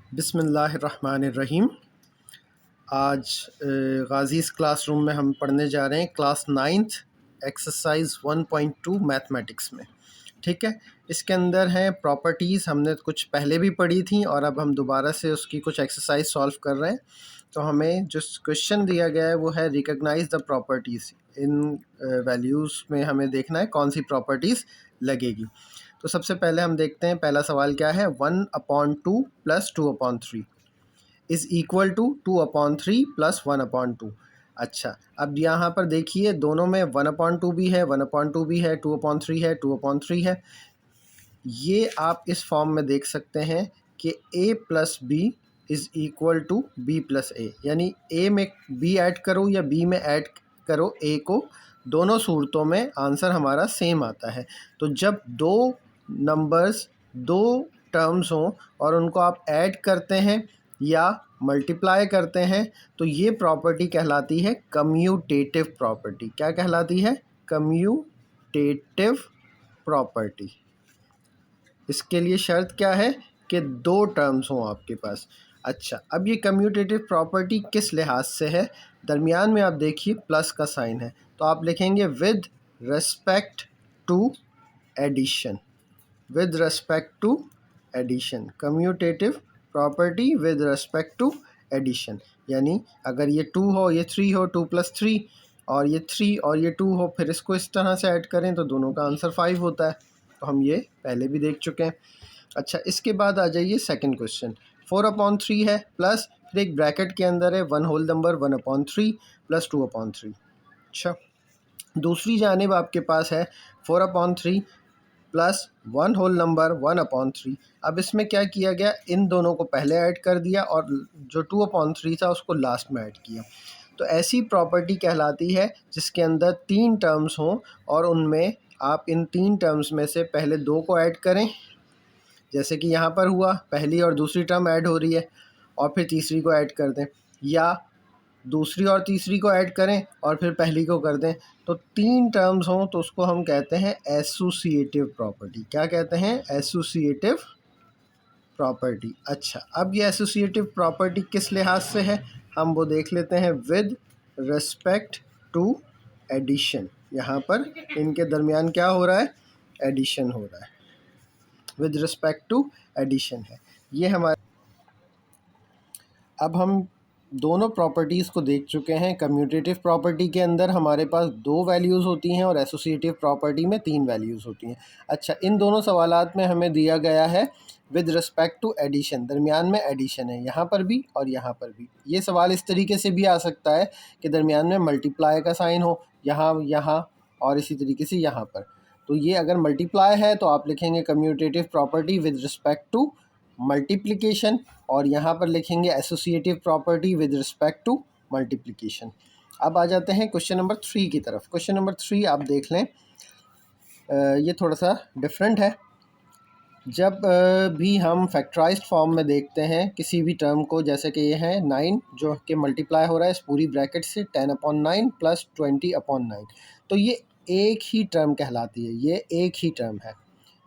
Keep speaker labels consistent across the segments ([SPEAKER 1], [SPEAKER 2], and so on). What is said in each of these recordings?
[SPEAKER 1] बिस्मिल्लाहिर्रहमानिर्रहीम। आज गाज़ीज़ क्लासरूम में हम पढ़ने जा रहे हैं क्लास 9th एक्सरसाइज 1.2 मैथमेटिक्स में। ठीक है, इसके अंदर हैं प्रॉपर्टीज़। हमने कुछ पहले भी पढ़ी थी और अब हम दोबारा से उसकी कुछ एक्सरसाइज सॉल्व कर रहे हैं। तो हमें जो क्वेश्चन दिया गया है वो है रिकॉग्नाइज द प्रॉपर्टीज़। इन वैल्यूज़ में हमें देखना है कौन सी प्रॉपर्टीज़ लगेगी। तो सबसे पहले हम देखते हैं पहला सवाल क्या है। 1/2 + 2/3 इज़ इक्वल टू 2/3 + 1/2। अच्छा, अब यहाँ पर देखिए दोनों में 1/2 भी है, 1/2 भी है, 2/3 है, 2/3 है। ये आप इस फॉर्म में देख सकते हैं कि a + b is equal to b + a, यानी a में b ऐड करो या b में ऐड करो a को, दोनों सूरतों में आंसर हमारा सेम आता है। तो जब दो नंबर्स, दो टर्म्स हों और उनको आप ऐड करते हैं या मल्टीप्लाई करते हैं तो ये प्रॉपर्टी कहलाती है कम्यूटेटिव प्रॉपर्टी। क्या कहलाती है? Commutative property. इसके लिए शर्त क्या है कि दो टर्म्स हों आपके पास। अच्छा, अब ये कम्यूटेटिव प्रॉपर्टी किस लिहाज से है? दरमियान में आप देखिए प्लस का साइन है, तो आप लिखेंगे with respect to addition. With respect to addition, commutative property with respect to addition. यानी अगर ये 2 हो, ये 3 हो, 2 + 3, और ये 3 और ये 2 हो, फिर इसको इस तरह से ऐड करें तो दोनों का आंसर 5 होता है। तो हम ये पहले भी देख चुके हैं। अच्छा, इसके बाद आ जाइए सेकंड क्वेश्चन। 4/3 है प्लस, फिर एक ब्रैकेट के अंदर है 1 होल नंबर 1/3 + 2/3। अच्छा, दूसरी जानिब आपके पास है 4/3 + 1 होल नंबर 1/3। अब इसमें क्या किया गया, इन दोनों को पहले ऐड कर दिया और जो 2/3 था उसको लास्ट में ऐड किया। तो ऐसी प्रॉपर्टी कहलाती है जिसके अंदर 3 टर्म्स हों और उनमें आप इन 3 टर्म्स में से पहले 2 को ऐड करें, जैसे कि यहाँ पर हुआ, पहली और दूसरी टर्म ऐड हो रही है, और फिर तीसरी को ऐड कर दें, या दूसरी और तीसरी को ऐड करें और फिर पहली को कर दें। तो 3 टर्म्स हों तो उसको हम कहते हैं एसोसिएटिव प्रॉपर्टी। क्या कहते हैं? Associative property. अच्छा, अब ये एसोसिएटिव प्रॉपर्टी किस लिहाज से है हम वो देख लेते हैं। विद रिस्पेक्ट टू एडिशन, यहाँ पर इनके दरमियान क्या हो रहा है? एडिशन हो रहा है। विद रिस्पेक्ट टू एडिशन है ये हमारे। अब हम दोनों प्रॉपर्टीज़ को देख चुके हैं। कम्यूटेटिव प्रॉपर्टी के अंदर हमारे पास 2 वैल्यूज़ होती हैं और एसोसिएटिव प्रॉपर्टी में 3 वैल्यूज़ होती हैं। अच्छा, इन दोनों सवालात में हमें दिया गया है विद रिस्पेक्ट टू एडिशन, दरमियान में एडिशन है, यहाँ पर भी और यहाँ पर भी। ये सवाल इस तरीके से भी आ सकता है कि दरमियान में मल्टीप्लाई का साइन हो, यहाँ यहाँ और इसी तरीके से यहाँ पर। तो ये अगर मल्टीप्लाई है तो आप लिखेंगे commutative property with respect to multiplication, और यहाँ पर लिखेंगे associative property with respect to multiplication. अब आ जाते हैं क्वेश्चन नंबर 3 की तरफ। क्वेश्चन नंबर 3 आप देख लें, ये थोड़ा सा डिफरेंट है। जब भी हम फैक्टराइज्ड फॉर्म में देखते हैं किसी भी टर्म को, जैसे कि ये है 9 जो कि मल्टीप्लाई हो रहा है इस पूरी ब्रैकेट से 10/9 + 20/9, तो ये एक ही टर्म कहलाती है। ये एक ही टर्म है।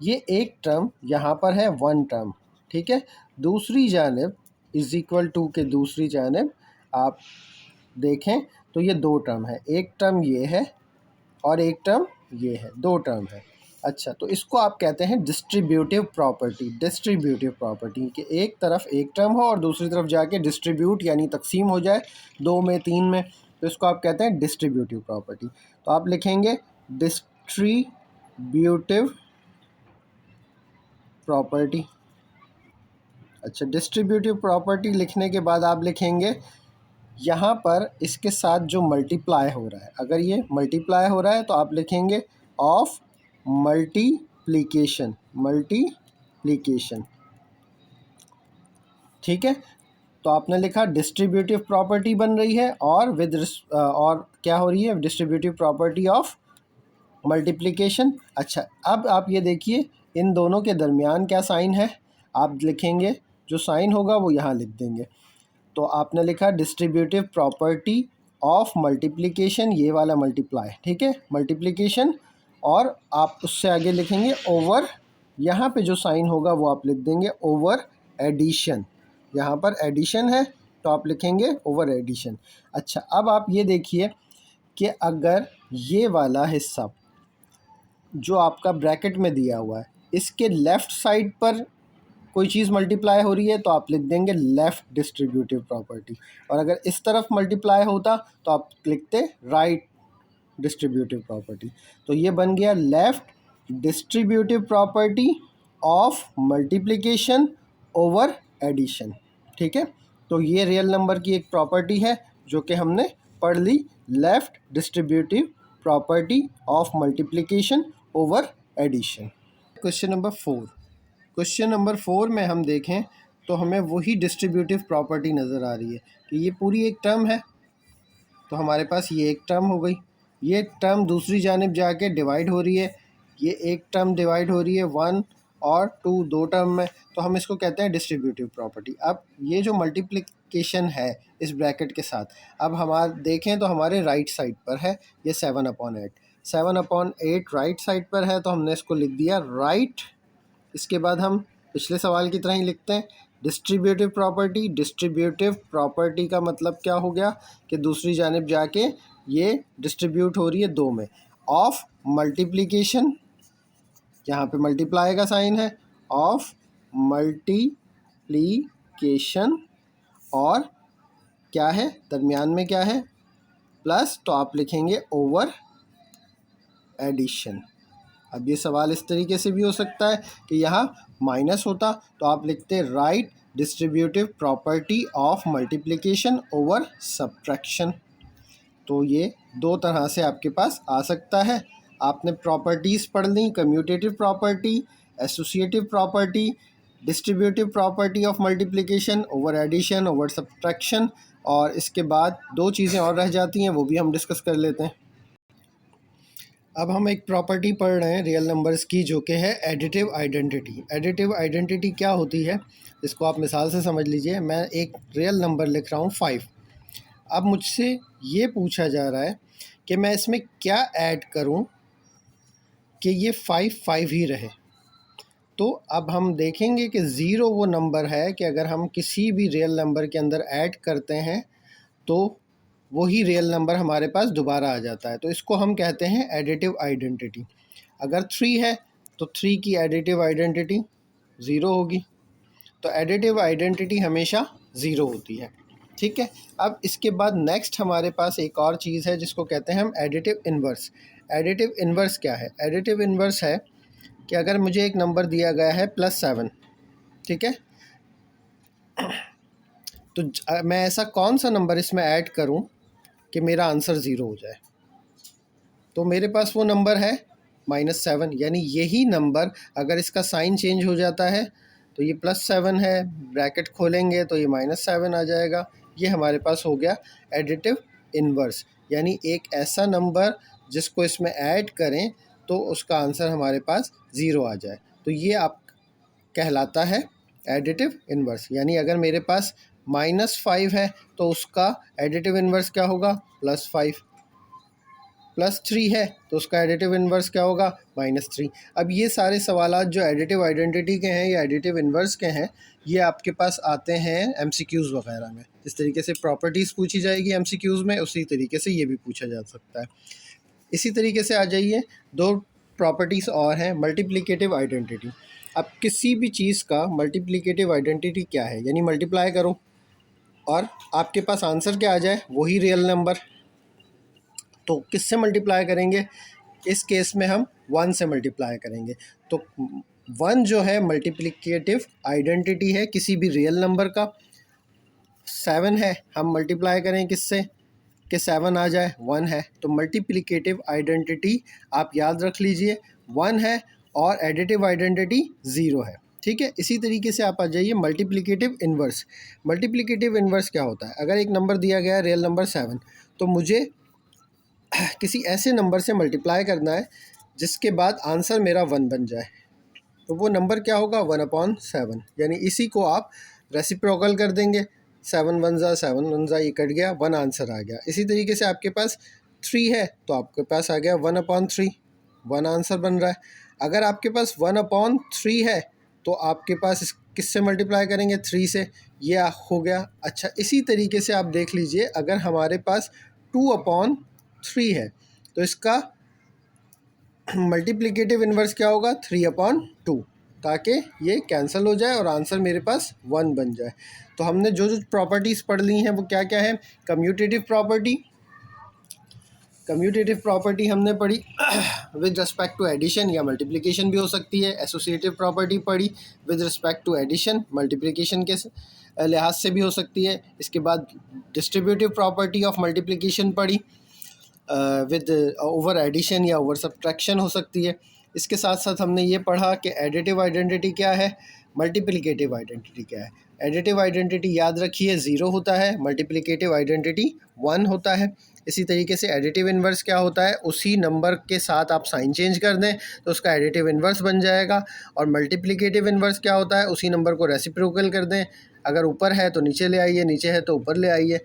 [SPEAKER 1] ये एक टर्म यहाँ पर है 1 टर्म, ठीक है। दूसरी जानिब इज़ इक्वल टू के दूसरी जानिब आप देखें तो ये 2 टर्म है। एक टर्म ये है और एक टर्म ये है, 2 टर्म है। अच्छा, तो इसको आप कहते हैं डिस्ट्रीब्यूटिव प्रॉपर्टी। डिस्ट्रीब्यूटिव प्रॉपर्टी कि एक तरफ एक टर्म हो और दूसरी तरफ जाके डिस्ट्रीब्यूट यानी तकसीम हो जाए 2 में, 3 में, तो इसको आप कहते हैं डिस्ट्रीब्यूटिव प्रॉपर्टी। तो आप लिखेंगे डिस्ट्रीब्यूटिव प्रॉपर्टी। अच्छा, डिस्ट्रीब्यूटिव प्रॉपर्टी लिखने के बाद आप लिखेंगे यहाँ पर इसके साथ जो मल्टीप्लाई हो रहा है, अगर ये मल्टीप्लाई हो रहा है तो आप लिखेंगे ऑफ मल्टीप्लिकेशन। मल्टीप्लिकेशन, ठीक है। तो आपने लिखा डिस्ट्रीब्यूटिव प्रॉपर्टी बन रही है और और क्या हो रही है? Distributive property of multiplication. अच्छा, अब आप ये देखिए इन दोनों के दरमियान क्या साइन है, आप लिखेंगे जो साइन होगा वो यहाँ लिख देंगे। तो आपने लिखा डिस्ट्रीब्यूटिव प्रॉपर्टी ऑफ मल्टीप्लिकेशन, ये वाला मल्टीप्लाई, ठीक है, मल्टीप्लिकेशन, और आप उससे आगे लिखेंगे ओवर, यहाँ पे जो साइन होगा वो आप लिख देंगे ओवर एडिशन। यहाँ पर एडिशन है तो आप लिखेंगे ओवर एडिशन। अच्छा, अब आप ये देखिए कि अगर ये वाला हिस्सा जो आपका ब्रैकेट में दिया हुआ है इसके लेफ़्ट साइड पर कोई चीज़ मल्टीप्लाई हो रही है तो आप लिख देंगे लेफ़्ट डिस्ट्रीब्यूटिव प्रॉपर्टी, और अगर इस तरफ मल्टीप्लाई होता तो आप लिखते राइट डिस्ट्रीब्यूटिव प्रॉपर्टी। तो ये बन गया left distributive property of multiplication over addition. ठीक है, तो ये रियल नंबर की एक प्रॉपर्टी है जो कि हमने पढ़ ली, left distributive property of multiplication over addition. Question number 4, question number 4 में हम देखें तो हमें वही डिस्ट्रीब्यूटिव प्रॉपर्टी नज़र आ रही है कि ये पूरी एक टर्म है, तो हमारे पास ये एक टर्म हो गई, ये टर्म दूसरी जानिब जाके डिवाइड हो रही है, ये एक टर्म डिवाइड हो रही है 1 और 2 दो टर्म में, तो हम इसको कहते हैं डिस्ट्रीब्यूटिव प्रॉपर्टी। अब ये जो मल्टीप्लिकेशन है इस ब्रैकेट के साथ, अब हमारे देखें तो हमारे राइट साइड पर है ये 7/8, 7/8 राइट साइड पर है, तो हमने इसको लिख दिया राइट। इसके बाद हम पिछले सवाल की तरह ही लिखते हैं डिस्ट्रीब्यूटिव प्रॉपर्टी। डिस्ट्रीब्यूटिव प्रॉपर्टी का मतलब क्या हो गया कि दूसरी जानिब जाके ये डिस्ट्रीब्यूट हो रही है 2 में, ऑफ मल्टीप्लिकेशन, यहाँ पे मल्टीप्लाई का साइन है, ऑफ मल्टीप्लिकेशन, और क्या है दरमियान में क्या है प्लस, तो आप लिखेंगे ओवर एडिशन। अब ये सवाल इस तरीके से भी हो सकता है कि यहाँ माइनस होता तो आप लिखते right distributive property of multiplication over subtraction. तो ये दो तरह से आपके पास आ सकता है। आपने प्रॉपर्टीज़ पढ़ ली, commutative property, associative property, distributive property of multiplication over addition over subtraction, और इसके बाद दो चीज़ें और रह जाती हैं, वो भी हम डिस्कस कर लेते हैं। अब हम एक प्रॉपर्टी पढ़ रहे हैं रियल नंबर्स की जो कि है एडिटिव आइडेंटिटी। एडिटिव आइडेंटिटी क्या होती है इसको आप मिसाल से समझ लीजिए। मैं एक रियल नंबर लिख रहा हूँ 5। अब मुझसे ये पूछा जा रहा है कि मैं इसमें क्या ऐड करूँ कि ये 5 ही रहे। तो अब हम देखेंगे कि ज़ीरो वो नंबर है कि अगर हम किसी भी रियल नंबर के अंदर ऐड करते हैं तो वही रियल नंबर हमारे पास दोबारा आ जाता है। तो इसको हम कहते हैं एडिटिव आइडेंटिटी। अगर 3 है तो 3 की एडिटिव आइडेंटिटी 0 होगी, तो एडिटिव आइडेंटिटी हमेशा 0 होती है। ठीक है, अब इसके बाद नेक्स्ट हमारे पास एक और चीज़ है जिसको कहते हैं हम एडिटिव इन्वर्स। एडिटिव इन्वर्स क्या है? एडिटिव इन्वर्स है कि अगर मुझे एक नंबर दिया गया है +7, ठीक है, तो मैं ऐसा कौन सा नंबर इसमें ऐड करूं कि मेरा आंसर 0 हो जाए। तो मेरे पास वो नंबर है -7, यानी यही नंबर अगर इसका साइन चेंज हो जाता है तो ये +7 है, ब्रैकेट खोलेंगे तो ये -7 आ जाएगा। ये हमारे पास हो गया एडिटिव इन्वर्स, यानी एक ऐसा नंबर जिसको इसमें ऐड करें तो उसका आंसर हमारे पास 0 आ जाए। तो ये आप कहलाता है एडिटिव इन्वर्स। यानी अगर मेरे पास -5 है तो उसका एडिटिव इन्वर्स क्या होगा? +5। +3 है तो उसका एडिटिव इन्वर्स क्या होगा? -3। अब ये सारे सवालात जो एडिटिव आइडेंटिटी के हैं या एडिटिव इन्वर्स के हैं, ये आपके पास आते हैं MCQs वगैरह में। जिस तरीके से प्रॉपर्टीज़ पूछी जाएगी MCQs में, उसी तरीके से ये भी पूछा जा सकता है। इसी तरीके से आ जाइए, दो प्रॉपर्टीज़ और हैं मल्टीप्लिकेटिव आइडेंटिटी। अब किसी भी चीज़ का मल्टीप्लिकेटिव आइडेंटिटी क्या है? यानी मल्टीप्लाई करो और आपके पास आंसर क्या आ जाए? वही रियल नंबर। तो किससे मल्टीप्लाई करेंगे? इस केस में हम 1 से मल्टीप्लाई करेंगे। तो 1 जो है मल्टीप्लिकेटिव आइडेंटिटी है किसी भी रियल नंबर का। 7 है, हम मल्टीप्लाई करें किससे कि 7 आ जाए? 1 है। तो मल्टीप्लिकेटिव आइडेंटिटी आप याद रख लीजिए 1 है और एडिटिव आइडेंटिटी 0 है। ठीक है, इसी तरीके से आप आ जाइए मल्टीप्लिकेटिव इन्वर्स। मल्टीप्लिकेटिव इन्वर्स क्या होता है? अगर एक नंबर दिया गया है रियल नंबर 7, तो मुझे किसी ऐसे नंबर से मल्टीप्लाई करना है जिसके बाद आंसर मेरा 1 बन जाए। तो वो नंबर क्या होगा? 1/7। यानी इसी को आप रेसिप्रोकल कर देंगे, 7 1 ज़ा 7 1 ज़ा, ये कट गया, 1 आंसर आ गया। इसी तरीके से आपके पास 3 है तो आपके पास आ गया 1/3, 1 आंसर बन रहा है। अगर आपके पास 1/3 है तो आपके पास किससे मल्टीप्लाई करेंगे, 3 से, ये हो गया। अच्छा, इसी तरीके से आप देख लीजिए अगर हमारे पास 2/3 है तो इसका मल्टीप्लिकेटिव इन्वर्स क्या होगा, 3/2, ताकि ये कैंसिल हो जाए और आंसर मेरे पास 1 बन जाए। तो हमने जो जो प्रॉपर्टीज़ पढ़ ली हैं वो क्या क्या है, कम्यूटेटिव प्रॉपर्टी हमने पढ़ी विद रिस्पेक्ट टू एडिशन या मल्टीप्लिकेशन भी हो सकती है। एसोसिएटिव प्रॉपर्टी पढ़ी with respect to addition, multiplication के लिहाज से भी हो सकती है। इसके बाद डिस्ट्रीब्यूटिव प्रॉपर्टी ऑफ मल्टीप्लिकेशन पढ़ी विद ओवर एडिशन या ओवर सब्ट्रैक्शन हो सकती है। इसके साथ साथ हमने ये पढ़ा कि एडिटिव आइडेंटिटी क्या है, मल्टीप्लिकेटिव आइडेंटिटी क्या है। एडिटिव आइडेंटिटी याद रखिए 0 होता है, मल्टीप्लिकेटिव आइडेंटिटी 1 होता है। इसी तरीके से एडिटिव इन्वर्स क्या होता है, उसी नंबर के साथ आप साइन चेंज कर दें तो उसका एडिटिव इन्वर्स बन जाएगा। और मल्टीप्लिकेटिव इन्वर्स क्या होता है, उसी नंबर को रेसिप्रोकल कर दें, अगर ऊपर है तो नीचे ले आइए, नीचे है तो ऊपर ले आइए।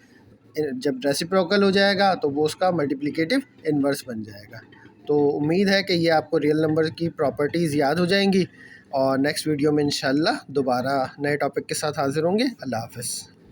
[SPEAKER 1] जब रेसिप्रोकल हो जाएगा तो वो उसका मल्टीप्लिकेटिव इन्वर्स बन जाएगा। तो उम्मीद है कि ये आपको रियल नंबर की प्रॉपर्टीज़ याद हो जाएंगी और नेक्स्ट वीडियो में इंशाल्लाह दोबारा नए टॉपिक के साथ हाज़िर होंगे। अल्लाह हाफ़िज़।